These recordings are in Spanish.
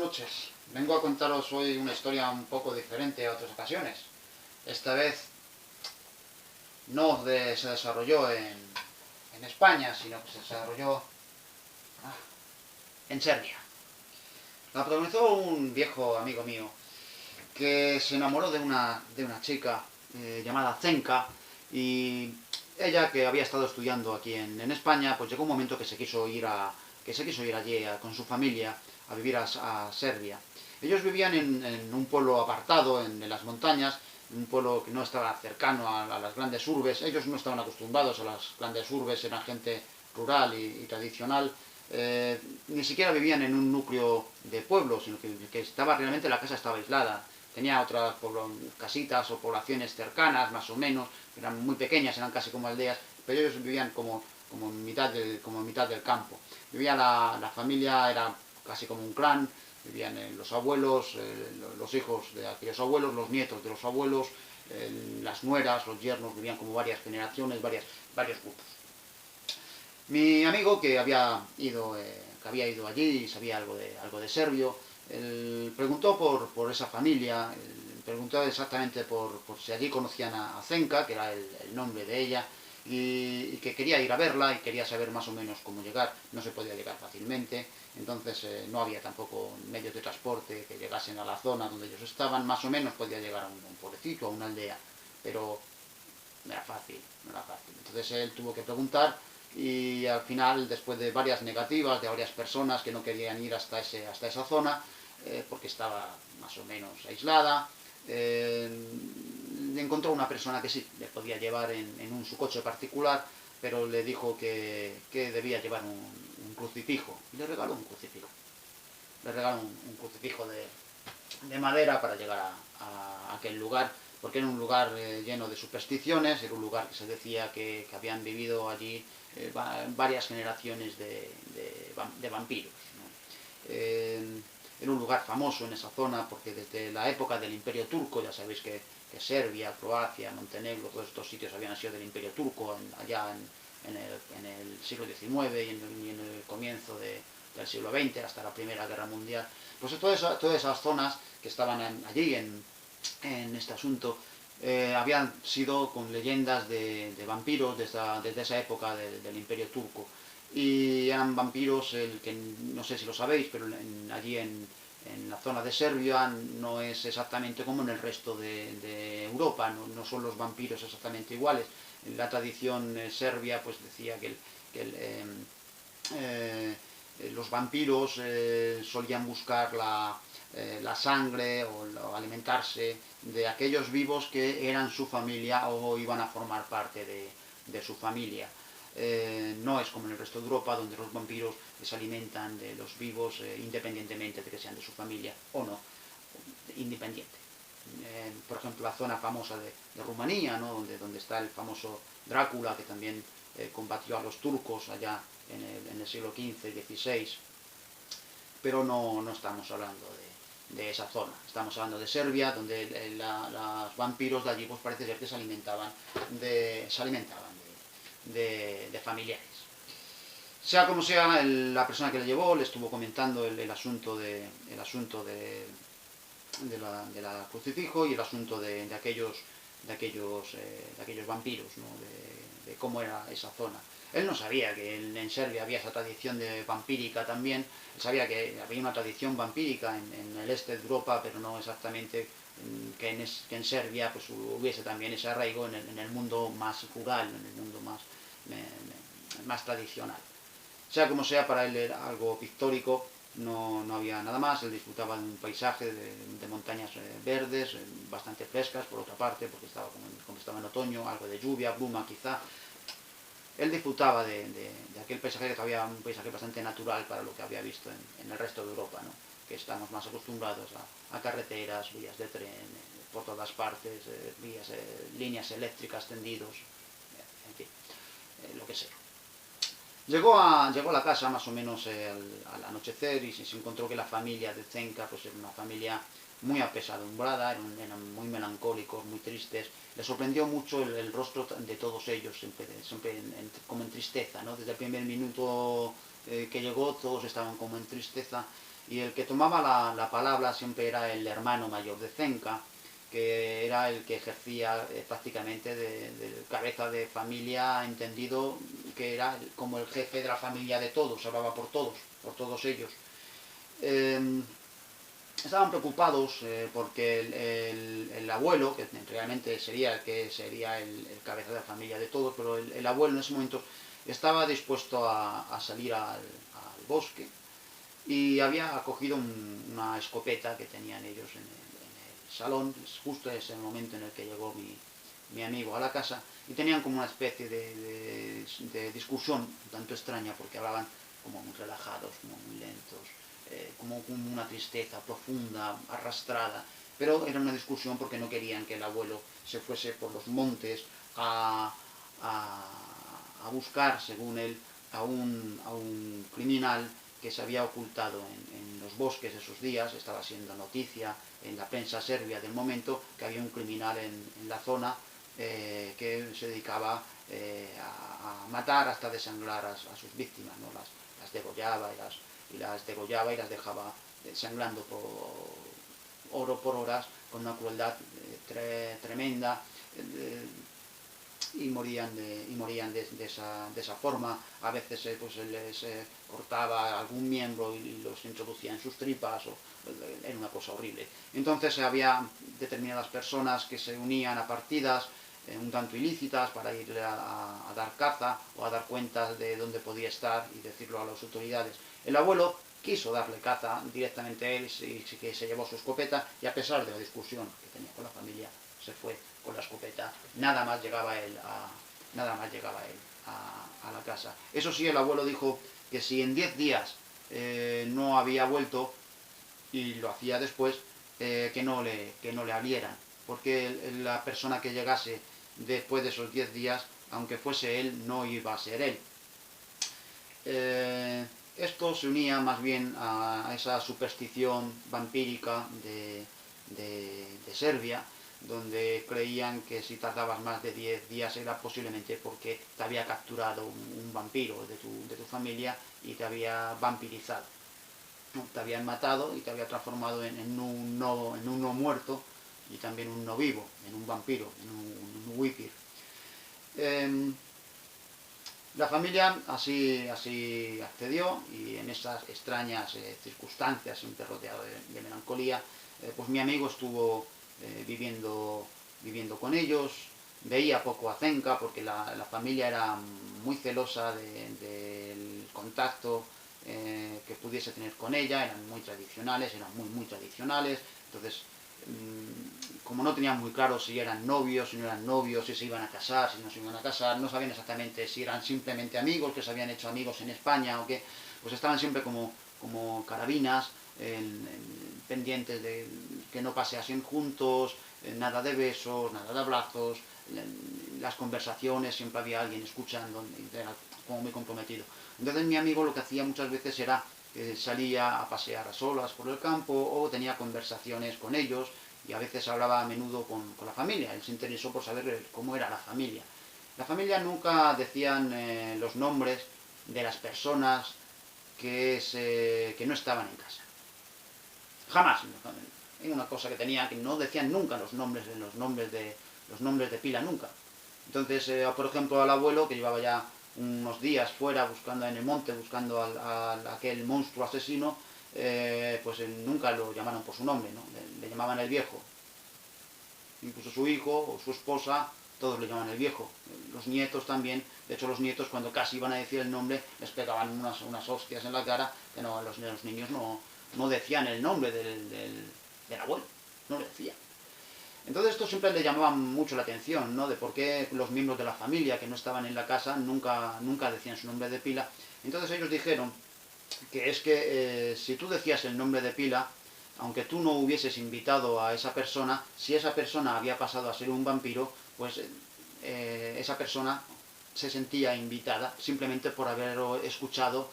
noches. Vengo a contaros hoy una historia un poco diferente a otras ocasiones. Esta vez no se desarrolló en España, sino que se desarrolló en Serbia. La protagonizó un viejo amigo mío que se enamoró de una chica llamada Zenka, y ella, que había estado estudiando aquí en España, pues llegó un momento que se quiso ir allí con su familia a vivir a Serbia. Ellos vivían en un pueblo apartado, en las montañas, un pueblo que no estaba cercano a las grandes urbes. Ellos no estaban acostumbrados a las grandes urbes, eran gente rural y tradicional. Ni siquiera vivían en un núcleo de pueblo, sino que la casa estaba aislada. Tenía otras casitas o poblaciones cercanas, más o menos, eran muy pequeñas, eran casi como aldeas, pero ellos vivían como en mitad del campo. Vivía la familia, era casi como un clan. Vivían los abuelos, los hijos de aquellos abuelos, los nietos de los abuelos, las nueras, los yernos, vivían como varias generaciones, varios grupos. Mi amigo, que había ido allí y sabía algo de serbio, él preguntó por esa familia, preguntó exactamente por si allí conocían a Zenka, que era el nombre de ella, y que quería ir a verla y quería saber más o menos cómo llegar. No se podía llegar fácilmente, entonces no había tampoco medios de transporte que llegasen a la zona donde ellos estaban. Más o menos podía llegar a un pueblecito, a una aldea, pero no era fácil. Entonces él tuvo que preguntar, y al final, después de varias negativas de varias personas que no querían ir hasta esa zona, porque estaba más o menos aislada, encontró una persona que sí le podía llevar en su coche particular, pero le dijo que debía llevar un crucifijo, y le regaló un crucifijo. Le regaló un crucifijo de madera para llegar a aquel lugar, porque era un lugar lleno de supersticiones. Era un lugar que se decía que habían vivido allí varias generaciones de vampiros, ¿no? Era un lugar famoso en esa zona porque desde la época del Imperio Turco, ya sabéis que Serbia, Croacia, Montenegro, todos estos sitios habían sido del Imperio Turco allá en el siglo XIX y en el comienzo del siglo XX, hasta la Primera Guerra Mundial. Pues todas esas zonas que estaban allí en este asunto habían sido con leyendas de vampiros desde esa época del Imperio Turco. Y eran vampiros, que no sé si lo sabéis, pero allí en la zona de Serbia no es exactamente como en el resto de Europa. No son los vampiros exactamente iguales. En la tradición serbia pues decía que los vampiros solían buscar la sangre o alimentarse de aquellos vivos que eran su familia o iban a formar parte de su familia. No es como en el resto de Europa, donde los vampiros se alimentan de los vivos independientemente de que sean de su familia o no, independiente. Por ejemplo, la zona famosa de Rumanía, ¿no? donde está el famoso Drácula, que también combatió a los turcos allá en el siglo XV y XVI, pero no estamos hablando de esa zona. Estamos hablando de Serbia, donde los vampiros de allí pues parece ser que se alimentaban de familiares. Sea como sea, la persona que le llevó le estuvo comentando el asunto del crucifijo y el asunto de aquellos vampiros, ¿no? de cómo era esa zona. Él no sabía que en Serbia había esa tradición vampírica también. Él sabía que había una tradición vampírica en el este de Europa, pero no exactamente que en Serbia pues hubiese también ese arraigo en el mundo más rural, en el mundo más tradicional. Sea como sea, para él era algo pictórico. No había nada más. Él disfrutaba de un paisaje de montañas verdes, bastante frescas por otra parte, porque como estaba en otoño, algo de lluvia, bruma quizá. Él disfrutaba de aquel paisaje, que todavía un paisaje bastante natural para lo que había visto en el resto de Europa, ¿no? Que estamos más acostumbrados a carreteras, vías de tren por todas partes, líneas eléctricas tendidos, en fin, lo que sea. Llegó a la casa más o menos al anochecer, y se encontró que la familia de Zenka pues era una familia muy apesadumbrada, eran muy melancólicos, muy tristes. Le sorprendió mucho el rostro de todos ellos, siempre como en tristeza, ¿no? Desde el primer minuto que llegó, todos estaban como en tristeza. y el que tomaba la palabra siempre era el hermano mayor de Zenca, que era el que ejercía prácticamente de cabeza de familia, entendido que era como el jefe de la familia de todos, hablaba por todos ellos. Estaban preocupados porque el abuelo, que realmente sería el cabeza de la familia de todos, pero el abuelo en ese momento estaba dispuesto a salir al bosque y había cogido una escopeta que tenían ellos en el salón. Justo ese momento en el que llegó mi amigo a la casa, y tenían como una especie de discusión un tanto extraña, porque hablaban como muy relajados, como muy lentos, como con una tristeza profunda, arrastrada, pero era una discusión porque no querían que el abuelo se fuese por los montes a buscar, según él, a un criminal que se había ocultado en los bosques esos días. Estaba siendo noticia en la prensa serbia del momento que había un criminal en la zona que se dedicaba a matar hasta desangrar a sus víctimas, ¿no? Las degollaba y las dejaba sangrando por horas, con una crueldad tremenda, y morían de esa forma. A veces pues les cortaba algún miembro y los introducía en sus tripas, era una cosa horrible. Entonces había determinadas personas que se unían a partidas un tanto ilícitas para ir a dar caza o a dar cuentas de dónde podía estar y decirlo a las autoridades. El abuelo quiso darle caza directamente a él, y que se llevó su escopeta, y a pesar de la discusión que tenía con la familia, se fue con la escopeta. Nada más llegaba él a la casa. Eso sí, el abuelo dijo que si en 10 días no había vuelto, y lo hacía después, que no le abrieran, porque la persona que llegase después de esos 10 días, aunque fuese él, no iba a ser él. Esto se unía más bien a esa superstición vampírica de Serbia, donde creían que si tardabas más de 10 días era posiblemente porque te había capturado un vampiro de tu familia y te había vampirizado. Te habían matado y te había transformado en un no muerto, y también un no vivo, en un vampiro, en un huipir. La familia así accedió, y en esas extrañas circunstancias, siempre rodeado de melancolía, pues mi amigo estuvo viviendo con ellos. Veía poco a Zenca porque la familia era muy celosa del contacto que pudiese tener con ella. Eran muy tradicionales, muy tradicionales. Entonces, como no tenían muy claro si eran novios, si no eran novios, si se iban a casar, si no se iban a casar, no sabían exactamente si eran simplemente amigos, que se habían hecho amigos en España o qué, pues estaban siempre como carabinas, pendientes de que no paseasen juntos, nada de besos, nada de abrazos. Las conversaciones siempre había alguien escuchando, era como muy comprometido. Entonces mi amigo lo que hacía muchas veces era que salía a pasear a solas por el campo, o tenía conversaciones con ellos, y a veces hablaba a menudo con la familia. Él se interesó por saber cómo era la familia. La familia nunca decían los nombres de las personas que no estaban en casa. Jamás. Era una cosa que tenía, que no decían nunca los nombres de pila, nunca. Entonces, por ejemplo, al abuelo, que llevaba ya unos días fuera buscando en el monte, buscando a aquel monstruo asesino, pues nunca lo llamaron por su nombre, ¿no? Le llamaban el viejo. Incluso su hijo o su esposa, todos le llaman el viejo. Los nietos también. De hecho, los nietos, cuando casi iban a decir el nombre, les pegaban unas hostias en la cara, que no, los niños no decían el nombre del abuelo, no lo decían. Entonces esto siempre le llamaba mucho la atención, ¿no? De por qué los miembros de la familia que no estaban en la casa nunca decían su nombre de pila. Entonces ellos dijeron que es que si tú decías el nombre de pila, aunque tú no hubieses invitado a esa persona, si esa persona había pasado a ser un vampiro, pues esa persona se sentía invitada simplemente por haber escuchado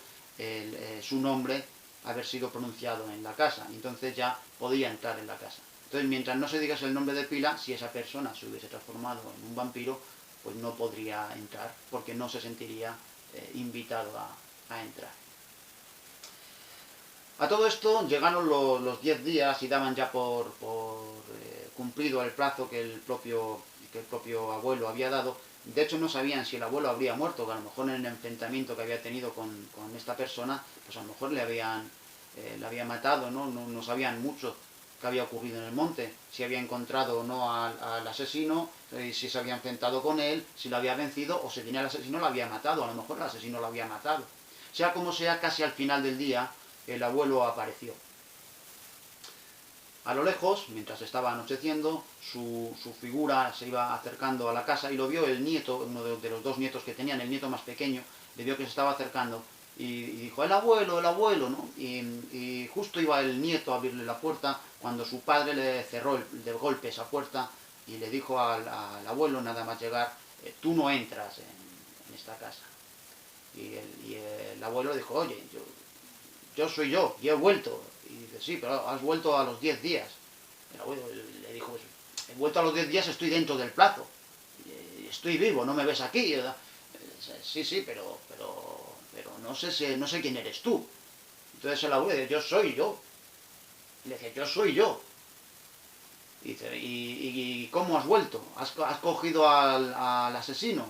su nombre haber sido pronunciado en la casa. Entonces ya podía entrar en la casa. Entonces, mientras no se digas el nombre de pila, si esa persona se hubiese transformado en un vampiro, pues no podría entrar, porque no se sentiría invitado a entrar. A todo esto llegaron los 10 días y daban ya por cumplido el plazo que el propio abuelo había dado. De hecho no sabían si el abuelo habría muerto, que a lo mejor en el enfrentamiento que había tenido con esta persona, pues a lo mejor le habían matado, ¿no? No sabían mucho qué había ocurrido en el monte, si había encontrado o no al asesino, si se había enfrentado con él, si lo había vencido, o si tenía el asesino lo había matado, a lo mejor el asesino lo había matado. Sea como sea, casi al final del día, el abuelo apareció. A lo lejos, mientras estaba anocheciendo, su figura se iba acercando a la casa y lo vio el nieto, uno de los dos nietos que tenían, el nieto más pequeño, le vio que se estaba acercando y dijo, el abuelo, ¿no? Y justo iba el nieto a abrirle la puerta cuando su padre le cerró de golpe esa puerta y le dijo al abuelo, nada más llegar, tú no entras en esta casa. Y el abuelo dijo, oye, yo soy yo, y he vuelto. Y dice, sí, pero has vuelto a los 10 días. El abuelo le dijo, pues, he vuelto a los 10 días, estoy dentro del plazo. Estoy vivo, ¿no me ves aquí? Sí, pero no sé quién eres tú. Entonces el abuelo dice, yo soy yo. Y le dice, yo soy yo. Y dice, ¿y cómo has vuelto? ¿Has cogido al asesino?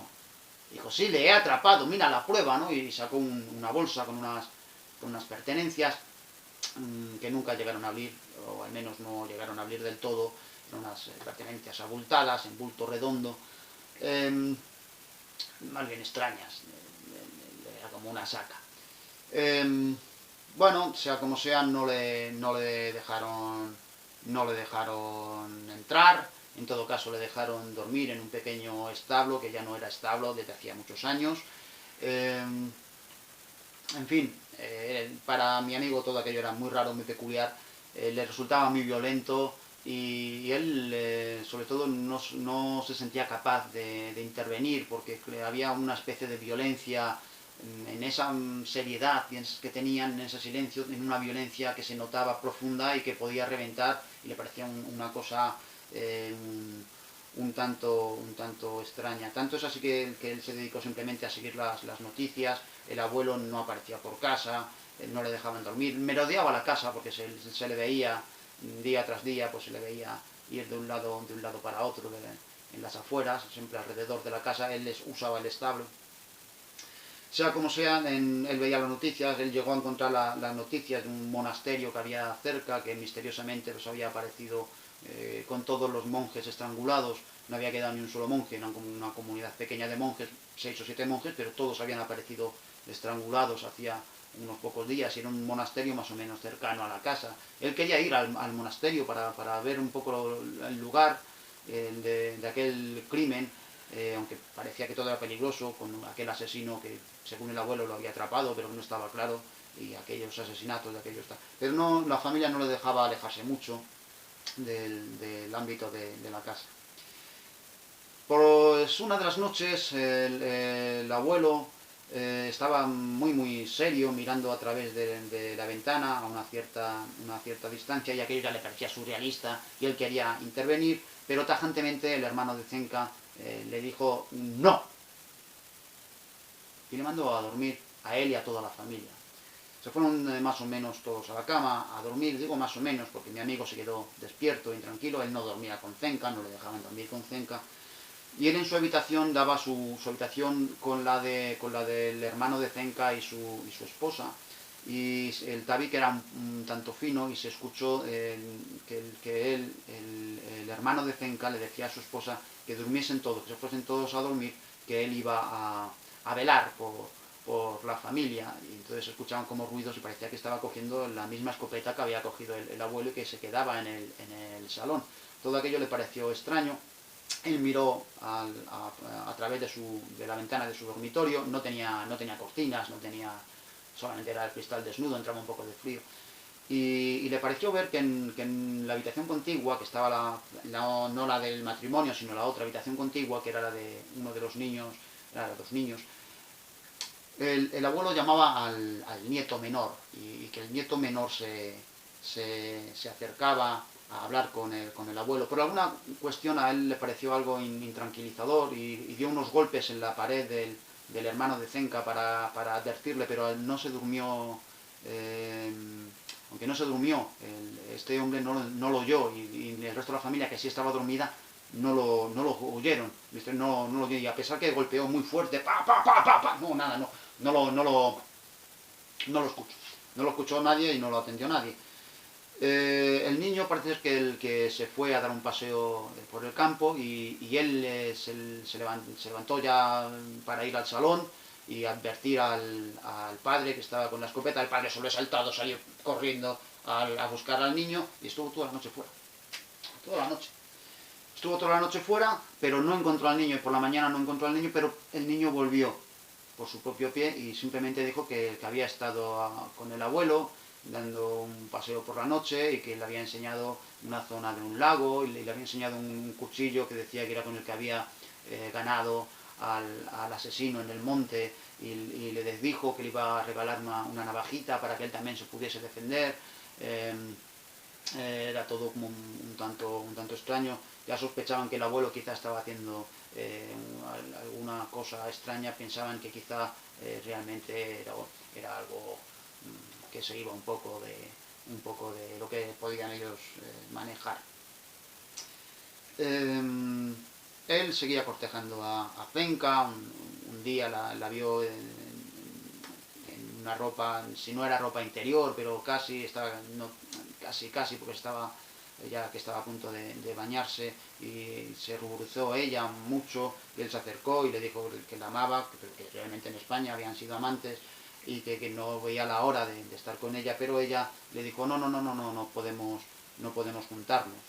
Dijo, sí, le he atrapado, mira la prueba, ¿no? Y sacó una bolsa con unas pertenencias que nunca llegaron a abrir, o al menos no llegaron a abrir del todo, eran unas pertenencias abultadas, en bulto redondo, más bien extrañas, era como una saca. Bueno, sea como sea, no le dejaron entrar. En todo caso le dejaron dormir en un pequeño establo, que ya no era establo desde hacía muchos años. En fin, para mi amigo todo aquello era muy raro, muy peculiar, le resultaba muy violento y él sobre todo no se sentía capaz de intervenir porque había una especie de violencia en esa seriedad que tenían, en ese silencio, en una violencia que se notaba profunda y que podía reventar y le parecía una cosa un tanto extraña. Tanto es así que él se dedicó simplemente a seguir las noticias, el abuelo no aparecía por casa, no le dejaban dormir, merodeaba la casa porque se le veía día tras día, pues se le veía ir de un lado para otro, en las afueras, siempre alrededor de la casa, él usaba el establo. Sea como sea, él veía las noticias, él llegó a encontrar las noticias de un monasterio que había cerca, que misteriosamente pues había aparecido con todos los monjes estrangulados, no había quedado ni un solo monje, eran como una comunidad pequeña de monjes, 6 o 7 monjes, pero todos habían aparecido estrangulados hacía unos pocos días, y era un monasterio más o menos cercano a la casa. Él quería ir al monasterio para ver un poco el lugar de aquel crimen, aunque parecía que todo era peligroso, con aquel asesino que según el abuelo lo había atrapado, pero no estaba claro, y aquellos asesinatos de aquellos... Pero no, la familia no le dejaba alejarse mucho del ámbito de la casa. Pues una de las noches el abuelo estaba muy serio mirando a través de la ventana a una cierta distancia, y aquello ya le parecía surrealista y él quería intervenir, pero tajantemente el hermano de Zenka le dijo no, y le mandó a dormir a él y a toda la familia. Se fueron más o menos todos a la cama a dormir, digo más o menos porque mi amigo se quedó despierto, intranquilo, él no dormía con Zenka, no le dejaban dormir con Zenka, y él en su habitación daba su habitación con la del hermano de Zenka y su esposa, y el tabique era un tanto fino y se escuchó que el hermano de Zenka le decía a su esposa que durmiesen todos, que se fuesen todos a dormir, que él iba a velar por la familia, y entonces se escuchaban como ruidos y parecía que estaba cogiendo la misma escopeta que había cogido el abuelo y que se quedaba en el salón. Todo aquello le pareció extraño. Él miró a través de la ventana de su dormitorio, no tenía cortinas, solamente era el cristal desnudo, entraba un poco de frío. Y le pareció ver que en la habitación contigua, que estaba no la del matrimonio, sino la otra habitación contigua, que era la de uno de los niños, era de los niños, el abuelo llamaba al nieto menor, y que el nieto menor se acercaba a hablar con el abuelo. Por alguna cuestión a él le pareció algo intranquilizador y dio unos golpes en la pared del hermano de Zenka para advertirle, pero él no se durmió aunque no se durmió, este hombre no lo oyó y el resto de la familia que sí estaba dormida no lo oyeron, no lo oyó, y a pesar que golpeó muy fuerte, pa, pa, pa, pa, pa, no, nada, no lo escuchó. No lo escuchó nadie y no lo atendió nadie. El niño parece ser que el que se fue a dar un paseo por el campo y él se levantó ya para ir al salón y advertir al padre que estaba con la escopeta. El padre sobresaltado salió corriendo a buscar al niño y estuvo toda la noche fuera. Toda la noche. Estuvo toda la noche fuera, pero no encontró al niño, y por la mañana no encontró al niño, pero el niño volvió por su propio pie y simplemente dijo que había estado con el abuelo dando un paseo por la noche y que le había enseñado una zona de un lago y le había enseñado un cuchillo que decía que era con el que había ganado al asesino en el monte y le dijo que le iba a regalar una navajita para que él también se pudiese defender. Era todo como un tanto extraño. Ya sospechaban que el abuelo quizá estaba haciendo alguna cosa extraña, pensaban que quizá realmente era algo que se iba un poco de lo que podían ellos manejar. Él seguía cortejando a Zenka, un día la vio en una ropa, si no era ropa interior, pero casi, porque estaba ya que estaba a punto de bañarse y se ruborizó ella mucho y él se acercó y le dijo que la amaba, que realmente en España habían sido amantes y que no veía la hora de estar con ella, pero ella le dijo no podemos juntarnos,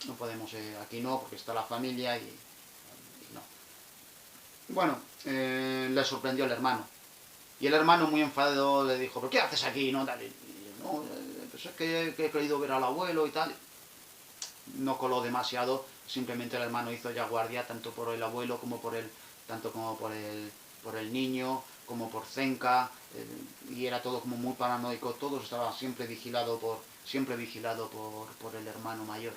no podemos, aquí no, porque está la familia y no. Bueno, le sorprendió el hermano y el hermano muy enfadado le dijo, ¿pero qué haces aquí? No, tal, no, pues es que he querido ver al abuelo y tal. No coló demasiado, simplemente el hermano hizo ya guardia tanto por el abuelo como por el niño, como por Zenka, y era todo como muy paranoico, todo estaba siempre vigilado por el hermano mayor.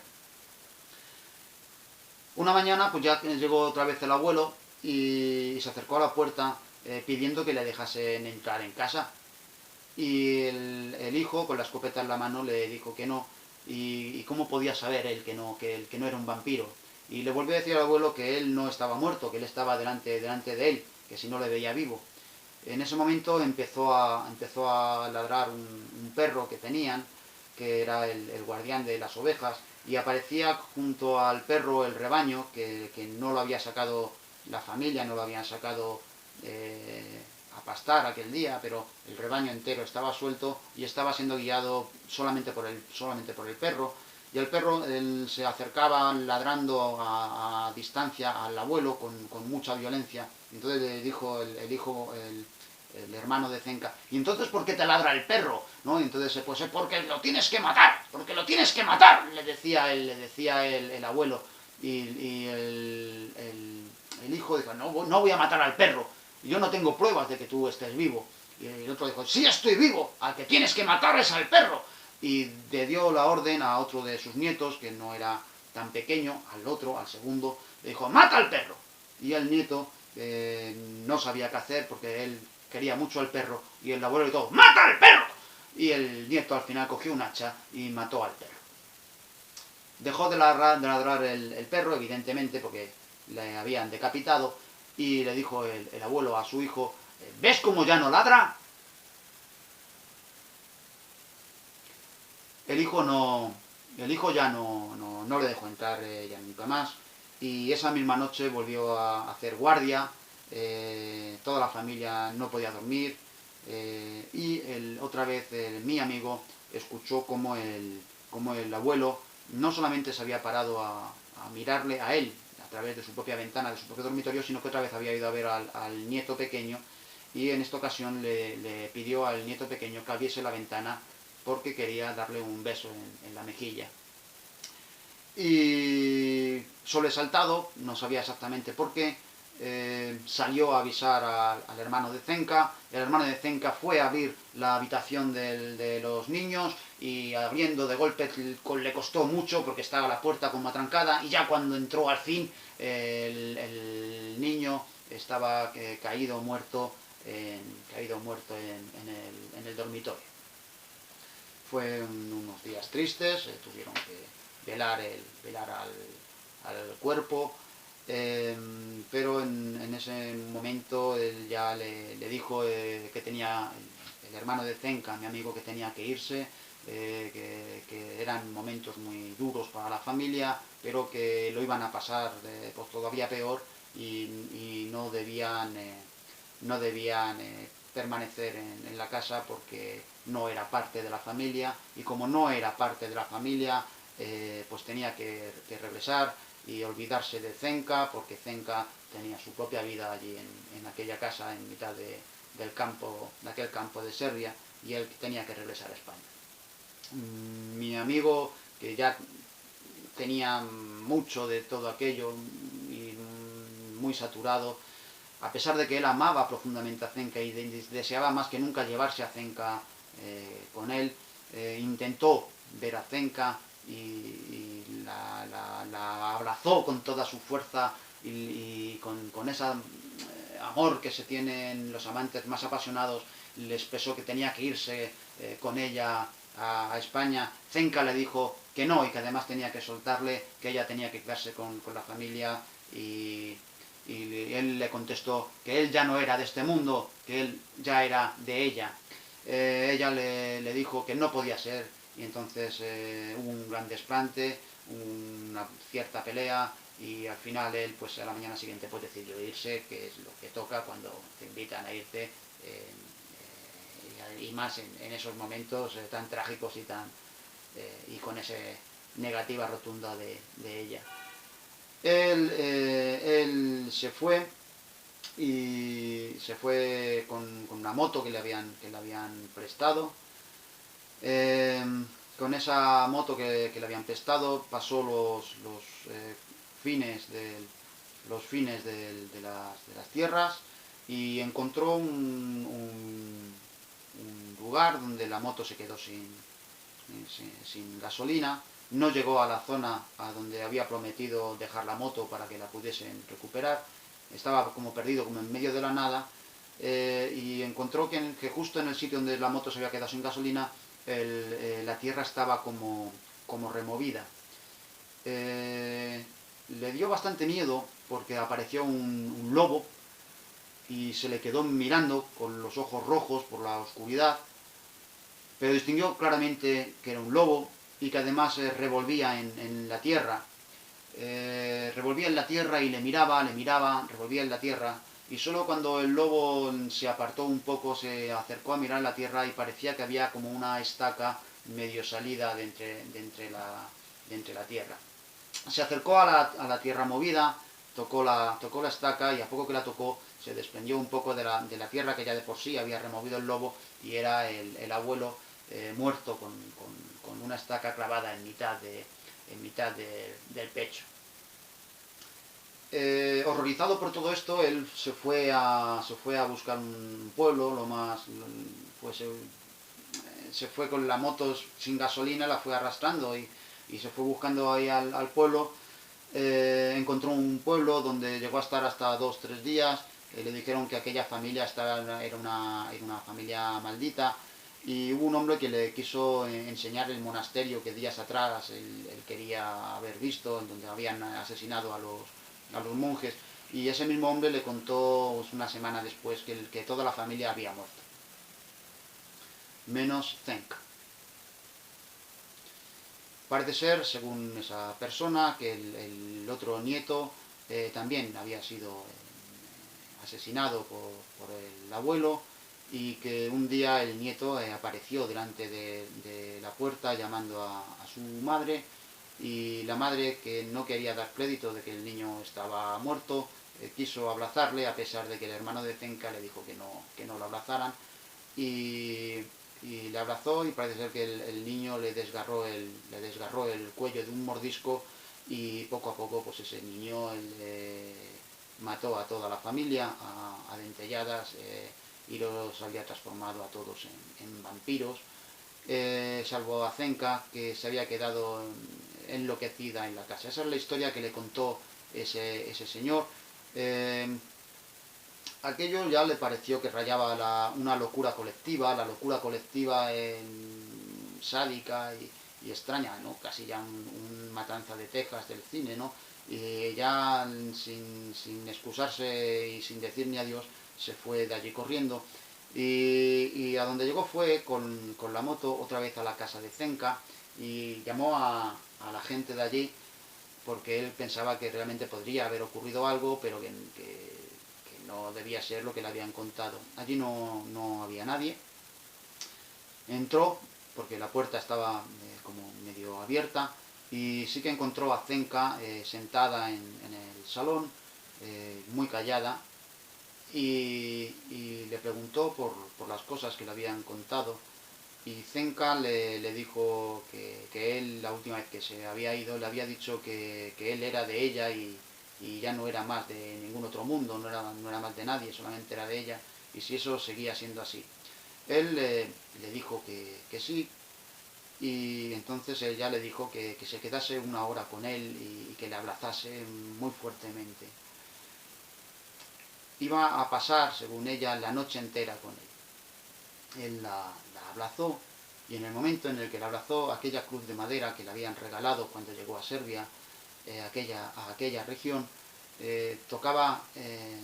Una mañana pues ya llegó otra vez el abuelo y se acercó a la puerta pidiendo que le dejasen entrar en casa. Y el hijo, con la escopeta en la mano, le dijo que no. Y cómo podía saber él que no era un vampiro. Y le volvió a decir al abuelo que él no estaba muerto, que él estaba delante de él, que si no le veía vivo. En ese momento empezó a ladrar un perro que tenían, que era el guardián de las ovejas, y aparecía junto al perro el rebaño, que no lo había sacado la familia, no lo habían sacado a pastar aquel día, pero el rebaño entero estaba suelto y estaba siendo guiado solamente por el perro. Y el perro se acercaba ladrando a distancia al abuelo con mucha violencia. Entonces le dijo el hermano de Zenka, ¿y entonces por qué te ladra el perro? ¿No? Y entonces, pues es porque lo tienes que matar, le decía el abuelo. Y el hijo dijo, no voy a matar al perro, yo no tengo pruebas de que tú estés vivo. Y el otro dijo, sí estoy vivo, al que tienes que matar es al perro. Y le dio la orden a otro de sus nietos, que no era tan pequeño, al segundo, le dijo, mata al perro. Y el nieto no sabía qué hacer porque él quería mucho al perro y el abuelo le dijo, ¡mata al perro! Y el nieto al final cogió un hacha y mató al perro. Dejó de ladrar el perro, evidentemente, porque le habían decapitado, y le dijo el abuelo a su hijo, ¿ves cómo ya no ladra? El hijo ya no le dejó entrar ya nunca más, y esa misma noche volvió a hacer guardia, toda la familia no podía dormir, y otra vez mi amigo escuchó como el abuelo no solamente se había parado a mirarle a él a través de su propia ventana, de su propio dormitorio, sino que otra vez había ido a ver al nieto pequeño, y en esta ocasión le pidió al nieto pequeño que abriese la ventana porque quería darle un beso en la mejilla. Y sobresaltado, no sabía exactamente por qué, salió a avisar al hermano de Zenka. El hermano de Zenka fue a abrir la habitación de los niños y abriendo de golpe le costó mucho porque estaba la puerta como atrancada, y ya cuando entró al fin el niño estaba caído muerto en el dormitorio. unos días tristes, tuvieron que velar al cuerpo, pero en ese momento él ya le dijo que tenía, el hermano de Zenka, mi amigo, que tenía que irse, que eran momentos muy duros para la familia, pero que lo iban a pasar pues todavía peor y no debían permanecer en la casa porque no era parte de la familia, y como no era parte de la familia, pues tenía que regresar y olvidarse de Zenka, porque Zenka tenía su propia vida allí en aquella casa en mitad del campo, de aquel campo de Serbia, y él tenía que regresar a España. Mi amigo, que ya tenía mucho de todo aquello y muy saturado, a pesar de que él amaba profundamente a Zenka y deseaba más que nunca llevarse a Zenka con él, intentó ver a Zenka y la abrazó con toda su fuerza y con ese amor que se tienen los amantes más apasionados. Le expresó que tenía que irse con ella a España. Zenka le dijo que no, y que además tenía que soltarle, que ella tenía que quedarse con la familia, y él le contestó que él ya no era de este mundo, que él ya era de ella. Ella le dijo que no podía ser, y entonces hubo un gran desplante, una cierta pelea, y al final él, pues a la mañana siguiente, pues decidió irse, que es lo que toca cuando te invitan a irte, y más en esos momentos tan trágicos y con esa negativa rotunda de ella. Él se fue, y se fue con una moto que le habían prestado. Con esa moto que le habían prestado pasó los fines de las tierras, y encontró un lugar donde la moto se quedó sin gasolina. No llegó a la zona a donde había prometido dejar la moto para que la pudiesen recuperar. Estaba como perdido, como en medio de la nada, y encontró que justo en el sitio donde la moto se había quedado sin gasolina, la tierra estaba como removida. Le dio bastante miedo porque apareció un lobo, y se le quedó mirando con los ojos rojos por la oscuridad, pero distinguió claramente que era un lobo, y que además revolvía en la tierra. Revolvía en la tierra y le miraba, revolvía en la tierra, y solo cuando el lobo se apartó un poco, se acercó a mirar la tierra, y parecía que había como una estaca medio salida de entre la tierra. Se acercó a la tierra movida, tocó la estaca, y a poco que la tocó se desprendió un poco de la tierra que ya de por sí había removido el lobo, y era el abuelo muerto con una estaca clavada en mitad del pecho. Horrorizado por todo esto, él se fue a buscar un pueblo, se fue con la moto sin gasolina, la fue arrastrando, y se fue buscando ahí al pueblo. Encontró un pueblo donde llegó a estar hasta 2-3 días. Le dijeron que aquella familia era una familia maldita, y hubo un hombre que le quiso enseñar el monasterio que días atrás él quería haber visto, en donde habían asesinado a los monjes, y ese mismo hombre le contó una semana después que toda la familia había muerto, menos Zenka. Parece ser, según esa persona, que el otro nieto también había sido asesinado por el abuelo, y que un día el nieto apareció delante de la puerta llamando a su madre, y la madre, que no quería dar crédito de que el niño estaba muerto, quiso abrazarle, a pesar de que el hermano de Zenka le dijo que no lo abrazaran, y le abrazó, y parece ser que el niño le desgarró el cuello de un mordisco, y poco a poco pues ese niño mató a toda la familia a dentelladas, y los había transformado a todos en vampiros, salvo a Zenka, que se había quedado enloquecida en la casa. Esa es la historia que le contó ese señor. Aquello ya le pareció que rayaba una locura colectiva. La locura colectiva sádica y extraña, ¿no? Casi ya un Matanza de Texas del cine, ¿no? Y ya sin excusarse y sin decir ni adiós, se fue de allí corriendo. Y a donde llegó fue con la moto otra vez a la casa de Zenka y llamó a la gente de allí porque él pensaba que realmente podría haber ocurrido algo, pero que no debía ser lo que le habían contado. Allí no había nadie. Entró, porque la puerta estaba como medio abierta, y sí que encontró a Zenka sentada en el salón, muy callada, y le preguntó por las cosas que le habían contado. Y Zenka le dijo que él, la última vez que se había ido, le había dicho que él era de ella y ya no era más de ningún otro mundo, no era más de nadie, solamente era de ella, y si eso seguía siendo así. Él le dijo que sí, y entonces ella le dijo que se quedase una hora con él y que le abrazase muy fuertemente. Iba a pasar, según ella, la noche entera con él. Él la abrazó, y en el momento en el que la abrazó, aquella cruz de madera que le habían regalado cuando llegó a Serbia, a aquella región, tocaba el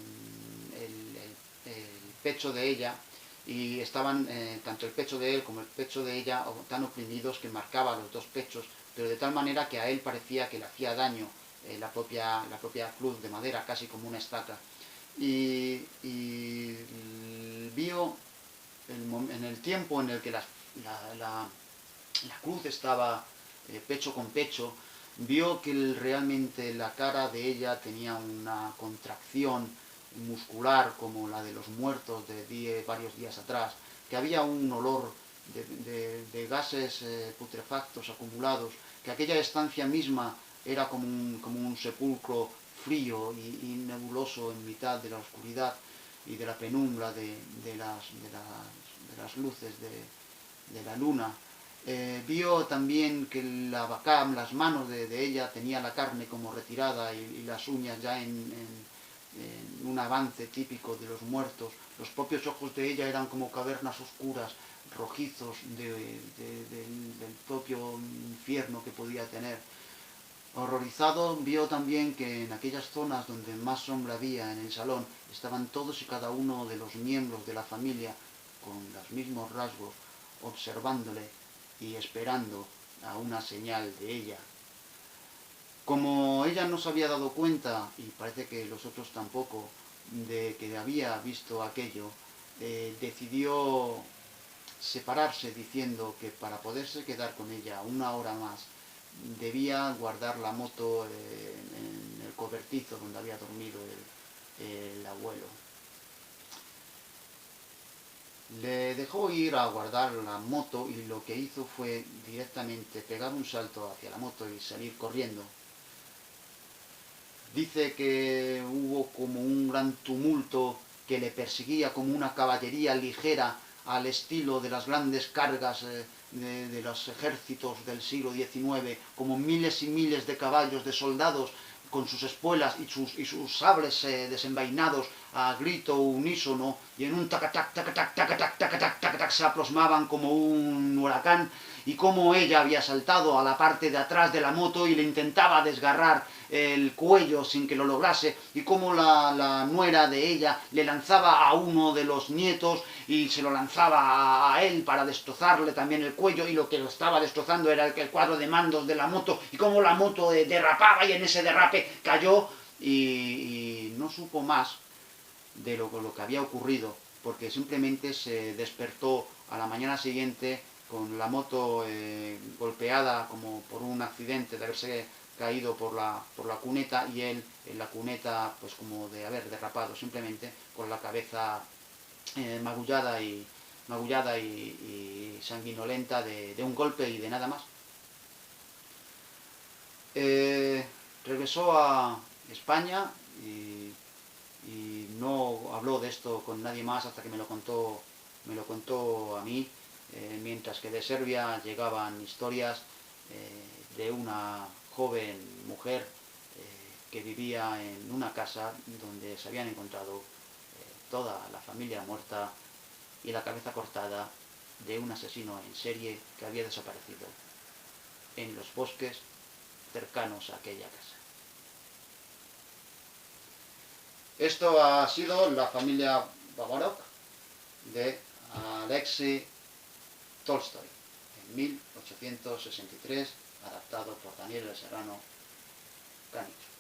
pecho de ella, y estaban tanto el pecho de él como el pecho de ella tan oprimidos que marcaba los dos pechos, pero de tal manera que a él parecía que le hacía daño la propia cruz de madera, casi como una estaca. Y vio en el tiempo en el que la cruz estaba pecho con pecho, vio que realmente la cara de ella tenía una contracción muscular como la de los muertos de varios días atrás, que había un olor de gases putrefactos acumulados, que aquella estancia misma era como un sepulcro frío y nebuloso en mitad de la oscuridad y de la penumbra de las luces de la luna. Vio también que las manos de ella tenía la carne como retirada y las uñas ya en un avance típico de los muertos. Los propios ojos de ella eran como cavernas oscuras, rojizos del propio infierno que podía tener. Horrorizado, vio también que en aquellas zonas donde más sombra había en el salón estaban todos y cada uno de los miembros de la familia con los mismos rasgos, observándole y esperando a una señal de ella. Como ella no se había dado cuenta, y parece que los otros tampoco, de que había visto aquello, decidió separarse diciendo que para poderse quedar con ella una hora más debía guardar la moto en el cobertizo donde había dormido el abuelo. Le dejó ir a guardar la moto y lo que hizo fue directamente pegar un salto hacia la moto y salir corriendo. Dice que hubo como un gran tumulto que le perseguía como una caballería ligera al estilo de las grandes cargas de los ejércitos del siglo XIX, como miles y miles de caballos, de soldados con sus espuelas y sus sables desenvainados a grito unísono, y en un tacatac, tacatac, tacatac, tacatac, tacatac se aproximaban como un huracán, y como ella había saltado a la parte de atrás de la moto y le intentaba desgarrar el cuello sin que lo lograse, y como la nuera de ella le lanzaba a uno de los nietos y se lo lanzaba a él para destrozarle también el cuello, y lo que lo estaba destrozando era el cuadro de mandos de la moto, y como la moto derrapaba y en ese derrape cayó y no supo más de lo que había ocurrido, porque simplemente se despertó a la mañana siguiente con la moto golpeada como por un accidente de haberse caído por la cuneta, y él en la cuneta pues como de haber derrapado, simplemente con la cabeza magullada y sanguinolenta de un golpe y de nada más. Regresó a España y no habló de esto con nadie más hasta que me lo contó a mí, mientras que de Serbia llegaban historias de una joven mujer que vivía en una casa donde se habían encontrado toda la familia muerta y la cabeza cortada de un asesino en serie que había desaparecido en los bosques cercanos a aquella casa. Esto ha sido La familia Babarok de Alexei Tolstoy, en 1863, adaptado por Daniel Serrano Canich.